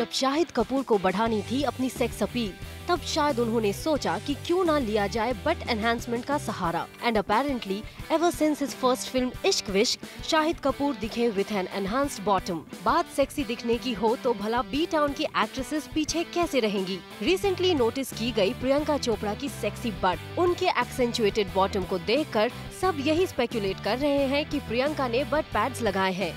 जब शाहिद कपूर को बढ़ानी थी अपनी सेक्स अपील, तब शायद उन्होंने सोचा कि क्यों ना लिया जाए बट एनहांसमेंट का सहारा। And apparently ever since his first film Ishq Vishk, Shahid Kapoor दिखे विथ एन एनहांस्ड बॉटम। बात सेक्सी दिखने की हो तो भला बी टाउन की एक्ट्रेसेस पीछे कैसे रहेंगी। रिसेंटली नोटिस की गई प्रियंका चोपड़ा की सेक्सी बट, उनके एक्सेंचुएटेड बॉटम को देखकर सब यही स्पेकुलेट कर रहे हैं कि प्रियंका ने बट पैड्स लगाए हैं।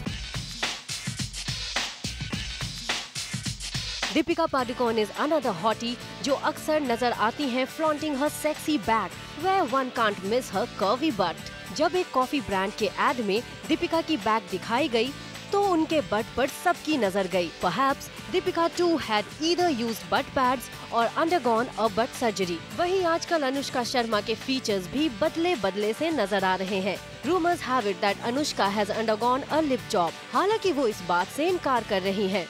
Deepika Padukone is another hottie जो अक्सर नजर आती हैं flaunting her sexy back, where one can't miss her curvy butt. जब एक कॉफी ब्रांड के एड में दीपिका की बैक दिखाई गई तो उनके बट पर सबकी नजर गई। Perhaps Deepika too had either used butt pads or undergone a butt surgery। वहीं आजकल अनुष्का शर्मा के फीचर्स भी बदले बदले से नजर आ रहे हैं। Rumors have it that Anushka has undergone a lip job। हालांकि वो इस बात से इनकार कर रही हैं।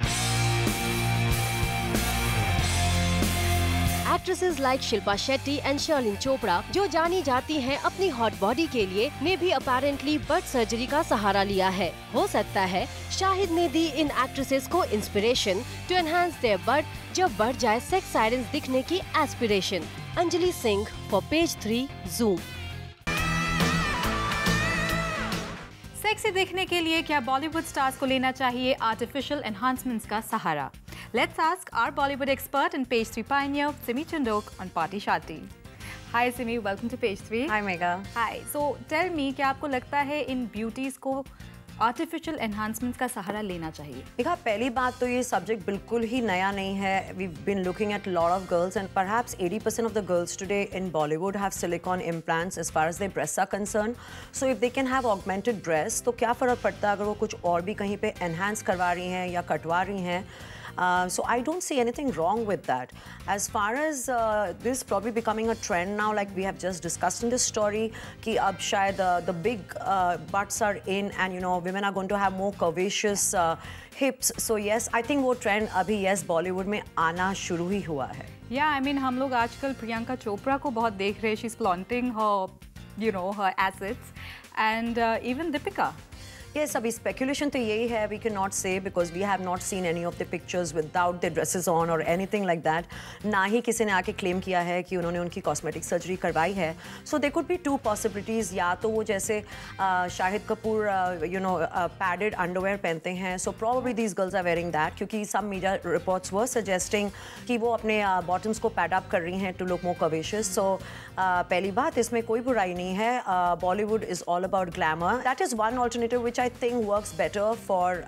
Actresses like Shilpa Shetty and Sherlyn Chopra, जो जानी जाती हैं अपनी हॉट बॉडी के लिए, ने भी अपेरेंटली बट सर्जरी का सहारा लिया है। हो सकता है शाहिद ने दी इन एक्ट्रेसेस को inspiration to enhance their bust जब बढ़ जाए सेक्स साइरेंस दिखने की aspiration. Anjali Singh for page 3 Zoom। Sexy दिखने के लिए क्या बॉलीवुड स्टार्स को लेना चाहिए आर्टिफिशियल एनहांसमेंट्स का सहारा? Let's ask our Bollywood expert and Page 3 pioneer, Simi Chandok, on Party Shati. Hi Simi, welcome to Page 3. Hi Megha. Hi. So tell me, क्या आपको लगता है इन ब्यूटीज को आर्टिफिशियल एनहांसमेंट्स का सहारा लेना चाहिए? देखा, पहली बात तो ये सब्जेक्ट बिल्कुल ही नया नहीं है। We've been looking at a lot of girls and perhaps 80% of the girls today in Bollywood have silicone implants as far as their breasts are concerned. So if they can have augmented breasts, तो क्या फ़र्क पड़ता है अगर वो कुछ और भी कहीं पे enhance करवा रही हैं या कटवा रही हैं। So I don't see anything wrong with that. As far as this probably becoming a trend now, like we have just discussed in this story, कि अब शायद the big butts are in and you know women are going to have more curvaceous hips. So yes, I think वो trend अभी yes Bollywood में आना शुरू ही हुआ है। Yeah, I mean हम लोग आजकल प्रियंका चोपड़ा को बहुत देख रहे हैं। She's flaunting her, you know, her assets, and even Deepika. Yes, अभी speculation तो यही है, we cannot say because we have not seen any of the pictures without their dresses on or anything like that. ना ही किसी ने आके claim किया है कि उन्होंने उनकी cosmetic surgery करवाई है। So there could be two possibilities, या तो वो जैसे Shahid Kapoor you know padded underwear पहनते हैं, so probably these girls are wearing that, क्योंकि some media reports were suggesting कि वो अपने bottoms को pad up कर रही हैं to look more curvaceous. So पहली बात, इसमें कोई बुराई नहीं है। Bollywood is all about glamour. That is one alternative which I think works better for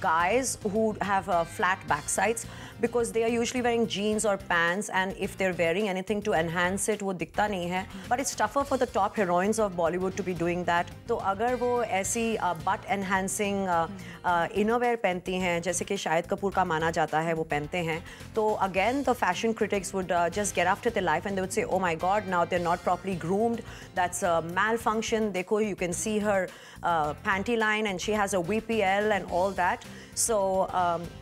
guys who have flat backsides, because they are usually wearing jeans or pants, and if they're wearing anything to enhance it, वो दिखता नहीं है। But it's tougher for the top heroines of Bollywood to be doing that. तो अगर वो ऐसी butt enhancing innerwear पहनती हैं, जैसे कि शाहिद कपूर का माना जाता है वो पहनते हैं, तो again the fashion critics would just get after their life and they would say, oh my God, now they're not properly groomed. That's a malfunction. देखो, you can see her panty line and she has a VPL and all that. So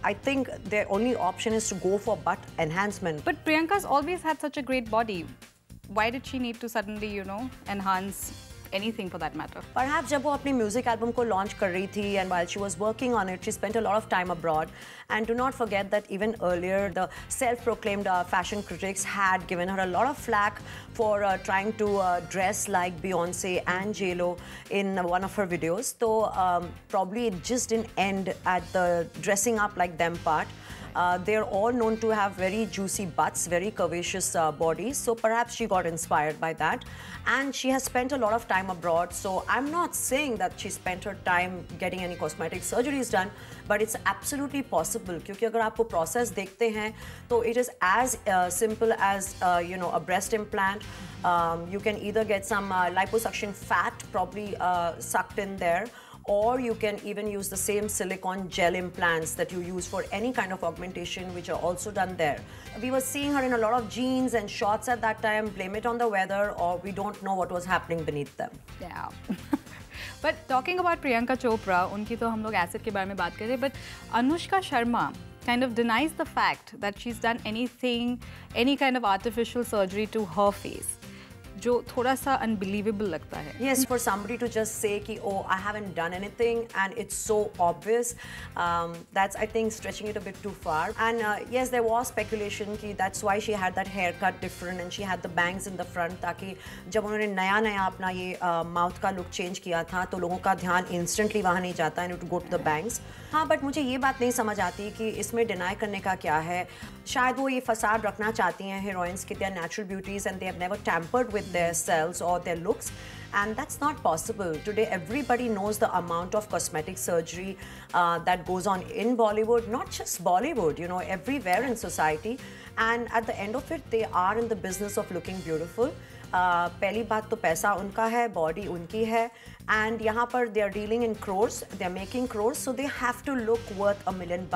I think their only option is to go for butt enhancement. But Priyanka's always had such a great body. Why did she need to suddenly, you know, enhance anything for that matter? Perhaps जब वो अपनी music album को launch कर रही थी and while she was working on it, she spent a lot of time abroad. And do not forget that even earlier, the self-proclaimed fashion critics had given her a lot of flack for trying to dress like Beyonce and J-Lo in one of her videos. So probably it just didn't end at the dressing up like them part. They're all known to have very juicy butts, very curvaceous bodies. So perhaps she got inspired by that. And she has spent a lot of time abroad. So I'm not saying that she spent her time getting any cosmetic surgeries done, but it's absolutely possible. क्योंकि अगर आपको process देखते हैं, तो it is as simple as you know, a breast implant. You can either get some liposuction fat probably sucked in there, or you can even use the same silicone gel implants that you use for any kind of augmentation, which are also done there. We were seeing her in a lot of jeans and shorts at that time. Blame it on the weather, or we don't know what was happening beneath them. Yeah. But talking about Priyanka Chopra, उनकी तो हम लोग acid के बारे में बात कर रहे हैं, but Anushka Sharma kind of denies the fact that she's done anything, any kind of artificial surgery to her face. जो थोड़ा सा अनबिलीवेबल लगता है. Yes, for somebody to just say कि oh I haven't done anything and it's so obvious, that's I think stretching it a bit too far. And yes, there was speculation कि that's why she had that haircut different and she had the bangs in the front, ताकि जब उन्होंने नया अपना ये mouth का look change किया था तो लोगों का ध्यान इंस्टेंटली वहाँ नहीं जाता and it would go to the bangs. हाँ, बट मुझे ये बात नहीं समझ आती कि इसमें डिनाई करने का क्या है. शायद वो ये फसाद रखना चाहती हैं हीरोइंस कि they are natural beauties and they have never tampered with their selves or their looks, and that's not possible. Today everybody knows the amount of cosmetic surgery that goes on in Bollywood, not just Bollywood, you know, everywhere in society, and at the end of it they are in the business of looking beautiful. पहली बात तो पैसा उनका है, body उनकी है, and यहाँ पर they are dealing in crores, they are making crores, so they have to look worth $1 million.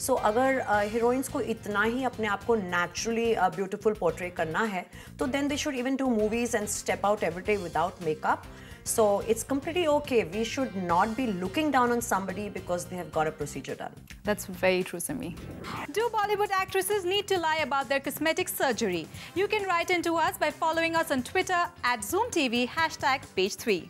So अगर हीरोइंस को इतना ही अपने आप को नेचुरली ब्यूटीफुल पोर्ट्रे करना है तो then they should even do movies and step out every day without makeup. So it's completely okay. We should not be looking down on somebody because they have got a procedure done. That's very true, Simi. Do Bollywood actresses need to lie about their cosmetic surgery? You can write into us by following us on Twitter @ZoomTV #page3.